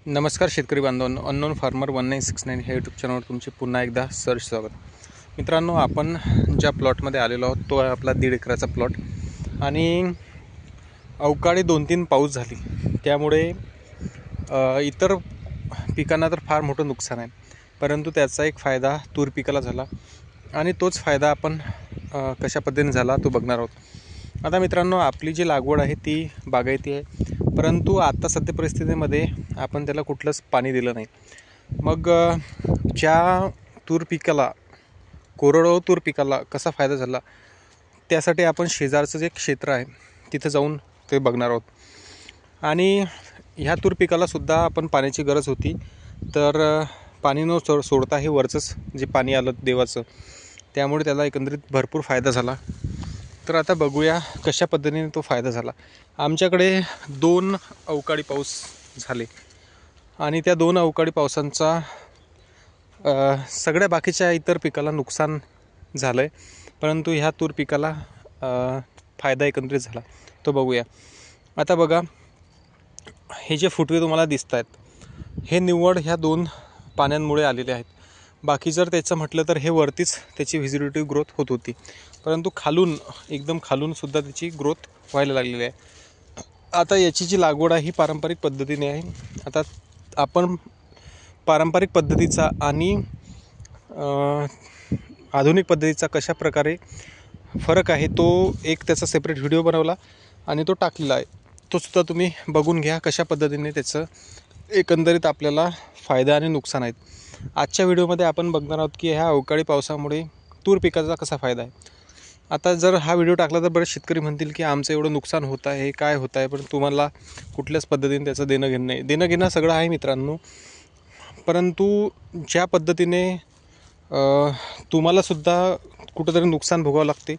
नमस्कार शेतकरी बांधवांनो, अननोन फार्मर 1969 हे यूट्यूब चॅनलवर तुमचे पुन्हा एकदा सर्च स्वागत. मित्रांनो, आपण ज्या प्लॉटमध्ये आलेलो आहोत तो आहे आपला 1.5 एकराचा प्लॉट. आणि अवकाळी 2-3 पाऊस झाली, त्यामुळे इतर पिकांना तर फार मोठं नुकसान आहे, परंतु त्याचा एक फायदा तूर पिकाला झाला. आणि तोच फायदा आपण कशा पद्धतीने झाला तो बघणार आहोत. आता मित्रांनो, आपली जी लागवड आहे ती बागायती आहे, परंतु आता सध्या परिस्थितीमध्ये आपण त्याला कुठलंच पाणी दिलं नाही. मग ज्या तूर पिकाला, कोरडवाहू तूर पिकाला कसा फायदा झाला त्यासाठी आपण शेजारचं जे क्षेत्र आहे तिथं जाऊन ते बघणार आहोत. आणि ह्या तूर पिकालासुद्धा आपण पाण्याची गरज होती, तर पाणी न सोडता हे वरचंच जे पाणी आलं देवाचं, त्यामुळे त्याला एकंदरीत भरपूर फायदा झाला. तर आता बघूया कशा पद्धतीने तो फायदा झाला. आमच्याकडे 2 अवकाळी पाऊस झाले आणि त्या 2 अवकाळी पावसांचा सगळ्या बाकीच्या इतर पिकाला नुकसान झालं आहे, परंतु ह्या तूर पिकाला फायदा एकंदरीत झाला, तो बघूया. आता बघा, हे जे फुटवे तुम्हाला दिसत आहेत हे निव्वळ ह्या 2 पाण्यांमुळे आलेले आहेत. बाकी जर त्याचं म्हटलं तर हे वरतीच त्याची व्हिजिबिलिटी ग्रोथ होत होती, परंतु खालून, एकदम खालूनसुद्धा त्याची ग्रोथ व्हायला लागलेली आहे. आता याची जी लागवड आहे ही पारंपरिक पद्धतीने आहे. आता आपण पारंपरिक पद्धतीचा आणि आधुनिक पद्धतीचा कशा प्रकारे फरक आहे तो एक त्याचा सेपरेट व्हिडिओ बनवला आणि तो टाकलेला आहे. तो सुद्धा तुम्ही बघून घ्या कशा पद्धतीने त्याचं एकंदरीत आपल्याला फायदा आणि नुकसान आहेत. आजच्या व्हिडिओमध्ये आपण बघणार आहोत की ह्या अवकाळी पावसामुळे तूर पिकाचा कसा फायदा आहे. आता जर हा व्हिडिओ टाकला तर बरेच शेतकरी म्हणतील की आमचं एवढं नुकसान होत आहे, काय होत आहे, पण तुम्हाला कुठल्याच पद्धतीने त्याचं देणं घेणं नाही. देणं घेणं सगळं आहे मित्रांनो, परंतु ज्या पद्धतीने तुम्हालासुद्धा कुठंतरी नुकसान भोगावं लागते,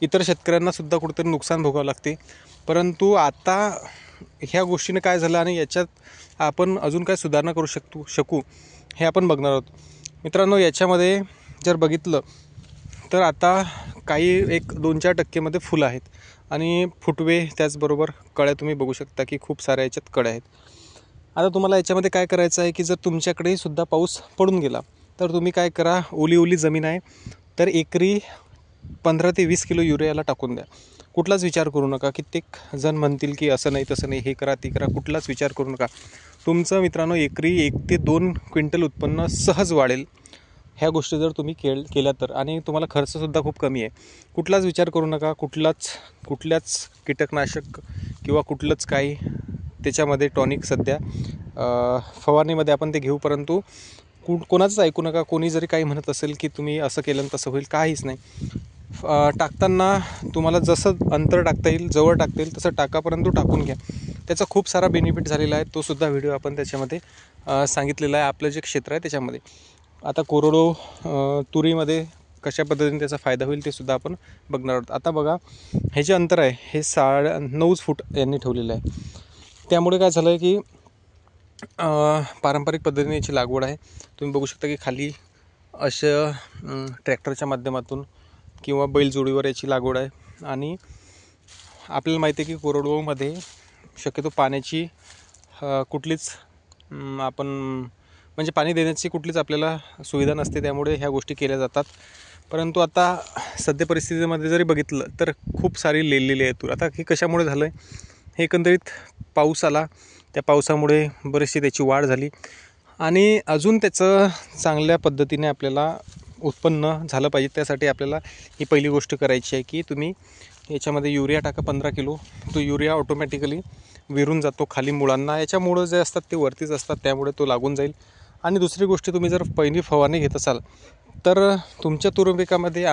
इतर शेतकऱ्यांनासुद्धा कुठंतरी नुकसान भोगावं लागते. परंतु आता ह्या गोष्टीने काय झालं आणि याच्यात आपण अजून काय सुधारणा करू शकू हे आपण बघणार आहोत. मित्रांनो, याच्यामध्ये जर बघितलं तर आता काही 1-2-4% फुलं आहेत आणि फुटवे, त्याचबरोबर कळ्या तुम्ही बघू शकता की खूप साऱ्या याच्यात कळ्या आहेत. आता तुम्हाला याच्यामध्ये काय करायचं आहे की जर तुमच्याकडे सुद्धा पाऊस पडून गेला तर तुम्ही काय करा, ओली जमीन आहे तर एकरी 15 ते 20 किलो युरियाला टाकून द्या. कुठलाच विचार करू नका. कित्येक जण म्हणतील की असं नाही तसं नाही, हे करा ते करा, कुठलाच विचार करू नका. तुमचं मित्रांनो एकरी 1 ते 2 क्विंटल उत्पन्न सहज वाढेल ह्या गोष्टी जर तुम्ही केल्या तर. आणि तुम्हाला खर्चसुद्धा खूप कमी आहे. कुठलाच विचार करू नका, कुठल्याच कीटकनाशक किंवा कुठलंच काही त्याच्यामध्ये टॉनिक सध्या फवारणीमध्ये आपण ते घेऊ, परंतु कोणाचंच ऐकू नका. कोणी जरी काही म्हणत असेल की तुम्ही असं केलं तसं होईल, काहीच नाही. टाकताना तुम्हाला जसं अंतर टाकता येईल, जवळ टाकता येईल तसं टाका, परंतु टाकून घ्या. त्याचा खूप सारा बेनिफिट झालेला आहे, तो सुद्धा व्हिडिओ आपण त्याच्यामध्ये सांगितलेला आहे, आपलं जे क्षेत्र आहे त्याच्यामध्ये. आता कोरडवाहू तुरीमध्ये कशा पद्धतीने त्याचा फायदा होईल ते सुद्धा आपण बघणार आहोत. आता बघा, हे जे अंतर आहे हे 9.5 फूट यांनी ठेवलेलं आहे. त्यामुळे काय झालं आहे की पारंपरिक पद्धतीने याची लागवड आहे. तुम्ही बघू शकता की खाली असं ट्रॅक्टरच्या माध्यमातून किंवा बैलजोडीवर याची लागवड आहे. आणि आपल्याला माहिती आहे की कोरडवाहूमध्ये शक्यतो पाण्याची कुठलीच आपण म्हणजे पाणी देण्याची कुठलीच आपल्याला सुविधा नसते, त्यामुळे ह्या गोष्टी केल्या जातात. परंतु आता सध्या परिस्थितीमध्ये जरी बघितलं तर खूप सारी लेलेली आहे तूर. आता हे कशामुळे झालं आहे, हे एकंदरीत पाऊस आला, त्या पावसामुळे बरीचशी त्याची वाढ झाली आणि अजून त्याचं चांगल्या पद्धतीने आपल्याला उत्पन्न झालं पाहिजे. त्यासाठी आपल्याला ही पहिली गोष्ट करायची आहे की तुम्ही याच्यामध्ये युरिया टाका 15 किलो. तो युरिया ऑटोमॅटिकली विरून जातो खाली मुळांना. याच्या मुळं जे असतात ते वरतीच असतात, त्यामुळे तो लागून जाईल. आणि दुसरी गोष्ट, तुम्ही जर पहिली फवारणी घेत असाल तर तुमच्या तूर पिकामध्ये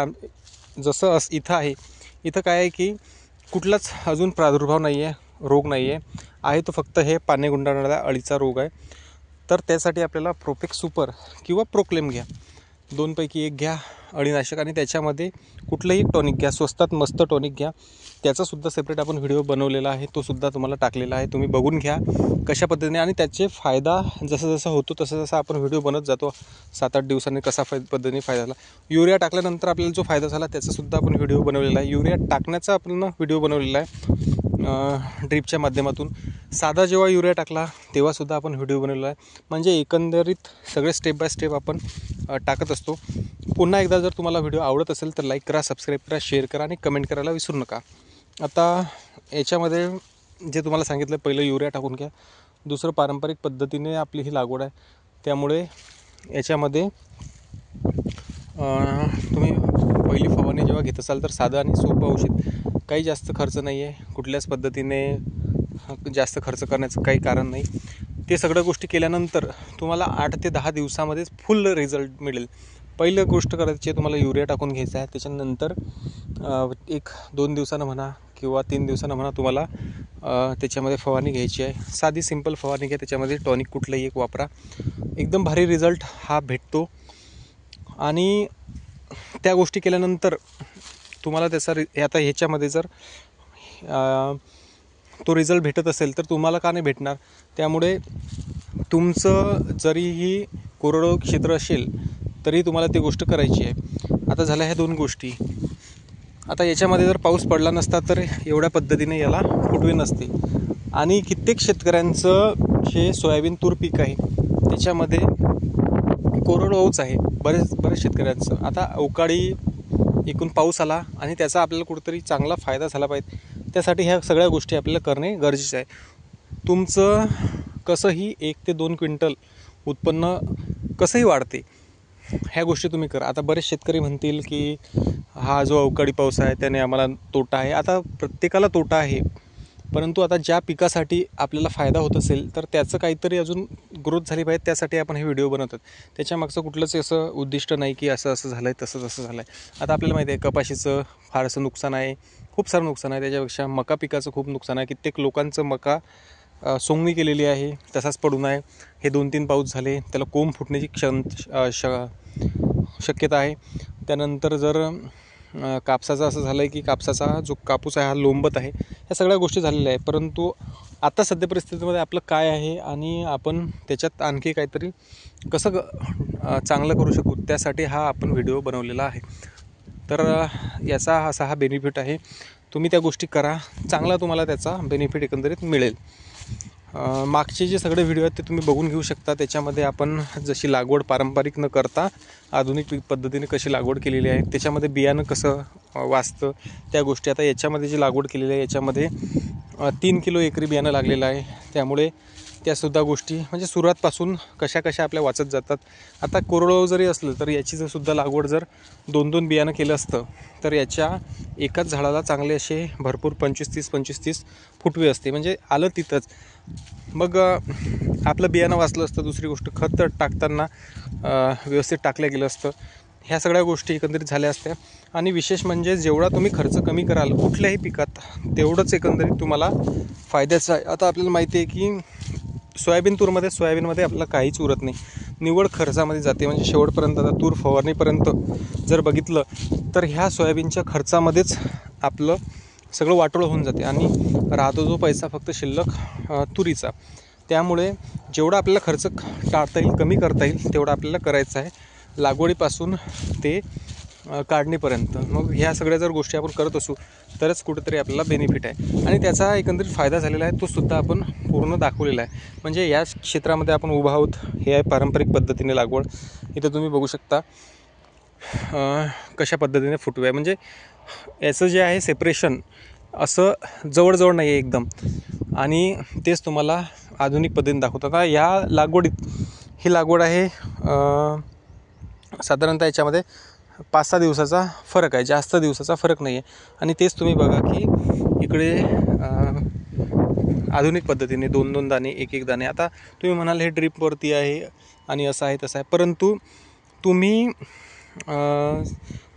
जसं इथं आहे, इथं काय आहे की कुठलाच अजून प्रादुर्भाव नाही आहे, रोग नाही आहे तो फक्त हे पाने गुंडाळणाऱ्या अळीचा रोग आहे. तर त्यासाठी आपल्याला प्रोफेक्स सुपर किंवा प्रोक्लेम घ्या, 2 पैकी एक घ्या अळीनाशक, आणि त्याच्यामध्ये कुठलंही टॉनिक घ्या, स्वस्तात मस्त टॉनिक घ्या. त्याचासुद्धा सेपरेट आपण व्हिडिओ बनवलेला आहे, तो सुद्धा तुम्हाला टाकलेला आहे, तुम्ही बघून घ्या कशा पद्धतीने. आणि त्याचे फायदा जसा होतो तसं आपण व्हिडिओ बनत जातो 7-8 दिवसांनी कसा पद्धतीने फायदा झाला. युरिया टाकल्यानंतर आपल्याला जो फायदा झाला त्याचासुद्धा आपण व्हिडिओ बनवलेला आहे. युरिया टाकण्याचा आपण व्हिडिओ बनवलेला आहे. ड्रीपच्या माध्यमातून. साधा जेव्हा युरिया टाकला तेव्हासुद्धा आपण व्हिडिओ बनवला आहे. म्हणजे एकंदरीत सगळे स्टेप बाय स्टेप आपण टाकत असतो. पुन्हा एकदा जर तुम्हाला व्हिडिओ आवडत असेल तर लाईक करा, सबस्क्राईब करा, शेअर करा आणि कमेंट करायला विसरू नका. आता याच्यामध्ये जे तुम्हाला सांगितलं, पहिलं युरिया टाकून घ्या, दुसरं पारंपरिक पद्धतीने आपली ही लागवड आहे. त्यामुळे याच्यामध्ये तुम्ही पहिली फवारणी जेव्हा घेत असाल तर साधं आणि सोपं औषध, काही जास्त खर्च नाही आहे, कुठल्याच पद्धतीने जास्त खर्च करण्याचं काही कारण नाही. ते सगळ्या गोष्टी केल्यानंतर तुम्हाला 8 ते 10 दिवसामध्येच फुल रिझल्ट मिळेल. पहिलं गोष्ट करायची आहे, तुम्हाला युरिया टाकून घ्यायचा आहे. त्याच्यानंतर 1-2 दिवसानं म्हणा किंवा 3 दिवसानं म्हणा तुम्हाला त्याच्यामध्ये फवारणी घ्यायची आहे. साधी सिंपल फवारणी घ्या, त्याच्यामध्ये टॉनिक कुठलंही एक वापरा, एकदम भारी रिझल्ट हा भेटतो. आणि त्या गोष्टी केल्यानंतर तुम्हाला त्याचा आता ह्याच्यामध्ये जर तो रिझल्ट भेटत असेल तर तुम्हाला का नाही भेटणार. त्यामुळे तुमचं जरीही कोरडवाहू क्षेत्र असेल तरी तुम्हाला ती गोष्ट करायची आहे. आता झाल्या ह्या 2 गोष्टी. आता याच्यामध्ये जर पाऊस पडला नसता तर एवढ्या पद्धतीने याला फुटवे नसते. आणि कित्येक शेतकऱ्यांचं जे सोयाबीन तूर पीक आहे त्याच्यामध्ये कोरडवाहूच आहे, बरेच शेतकऱ्यांचं. आता अवकाळी एकूण पाऊस आला आणि त्याचा आपल्याला कुठेतरी चांगला फायदा झाला पाहिजे. त्यासाठी ह्या सगळ्या गोष्टी आपल्याला करणे गरजेचं आहे. तुमचं कसंही 1 ते 2 क्विंटल उत्पन्न कसंही वाढते, ह्या गोष्टी तुम्ही करा. आता बरेच शेतकरी म्हणतील की हा जो अवकाळी पाऊस आहे त्याने आम्हाला तोटा आहे. आता प्रत्येकाला तोटा आहे, परंतु आता ज्या पिकासाठी आपल्याला फायदा होत असेल तर त्याचं काहीतरी अजून ग्रोथ झाली पाहिजे, त्यासाठी आपण हे व्हिडिओ बनवतात. त्याच्यामागचं कुठलंच असं उद्दिष्ट नाही की असं झालं आहे, तसं झालं आहे. आता आपल्याला माहिती आहे कपाशीचं फारसं नुकसान आहे, खूप सारं नुकसान आहे. त्याच्यापेक्षा मका पिकाचं खूप नुकसान आहे. कित्येक लोकांचं मका सोंगणी केलेली आहे, तसाच पडून आहे. हे 2-3 पाऊस झाले, त्याला कोंब फुटण्याची शक्यता आहे. त्यानंतर जर कापसाचं असं झालं आहे की कापसाचा जो कापूस आहे हा लोंबत आहे. ह्या सगळ्या गोष्टी झालेल्या आहे. परंतु आता सध्या परिस्थितीमध्ये आपलं काय आहे आणि आपण त्याच्यात आणखी काहीतरी कसं चांगलं करू शकू, त्यासाठी हा आपण व्हिडिओ बनवलेला आहे. तर याचा असा हा बेनिफिट आहे. तुम्ही त्या गोष्टी करा, चांगला तुम्हाला त्याचा बेनिफिट एकंदरीत मिळेल. मागचे जे सगळे व्हिडिओ आहेत ते तुम्ही बघून घेऊ शकता. त्याच्यामध्ये आपण जशी लागवड पारंपरिक न करता आधुनिक पद्धतीने कशी लागवड केलेली आहे, त्याच्यामध्ये बियाणं कसं वाचतं त्या गोष्टी. आता याच्यामध्ये जी लागवड केलेली आहे याच्यामध्ये 3 किलो एकरी बियाणं लागलेलं आहे. त्यामुळे त्यासुद्धा गोष्टी म्हणजे सुरुवातपासून कशा आपल्या वाचत जातात. आता कोरडवाहू जरी असलं तर याची जर सुद्धा लागवड जर 2-2 बियाणं केलं असतं तर याच्या एकाच झाडाला चांगले असे भरपूर 25-30 फुटवे असते. म्हणजे आलं तिथंच. मग आपलं बियाणं वाचलं असतं. दुसरी गोष्ट, खत टाकताना व्यवस्थित टाकलं गेलं असतं. ह्या सगळ्या गोष्टी एकंदरीत झाल्या असत्या. आणि विशेष म्हणजे जेवढा तुम्ही खर्च कमी कराल कुठल्याही पिकात तेवढंच एकंदरीत तुम्हाला फायद्याचं आहे. आता आपल्याला माहिती आहे की सोयाबीनमध्ये आपल्याला काहीच उरत नाही, निव्वळ खर्चामध्ये जाते. म्हणजे शेवटपर्यंत आता तूर फवारणीपर्यंत जर बघितलं तर ह्या सोयाबीनच्या खर्चामध्येच आपलं सगळं वाटोळं होऊन जाते आणि राहतो जो पैसा फक्त शिल्लक तुरीचा. त्यामुळे जेवढा आपल्याला खर्च टाळता येईल, कमी करता येईल तेवढा आपल्याला करायचं आहे, लागवडीपासून ते काढणीपर्यंत. मग ह्या सगळ्या जर गोष्टी आपण करत असू तरच कुठेतरी आपल्याला बेनिफिट आहे. आणि त्याचा एकंदरीत फायदा झालेला आहे, तो सुद्धा आपण पूर्ण दाखवलेला आहे. म्हणजे या क्षेत्रामध्ये आपण उभा आहोत. हे आहे पारंपरिक पद्धतीने लागवड. इथं तुम्ही बघू शकता कशा पद्धतीने फुटवे आहे. म्हणजे याचं जे आहे सेपरेशन असं जवळजवळ नाही आहे एकदम. आणि तेच तुम्हाला आधुनिक पद्धतीने दाखवतात. आता या लागवडीत ही लागवड आहे साधारणतः याच्यामध्ये 5-6 दिवसाचा फरक आहे, जास्त दिवसाचा फरक नाही आहे. आणि तेच तुम्ही बघा की इकडे आधुनिक पद्धतीने 2-2 दाणे, 1-1 दाणे. आता तुम्ही म्हणाल हे ड्रीपवरती आहे आणि असं आहे तसं आहे, परंतु तुम्ही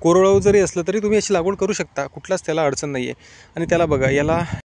कोरडवाहू जरी असलं तरी तुम्ही अशी लागवड करू शकता, कुठलाच त्याला अडचण नाही आहे. आणि त्याला बघा, याला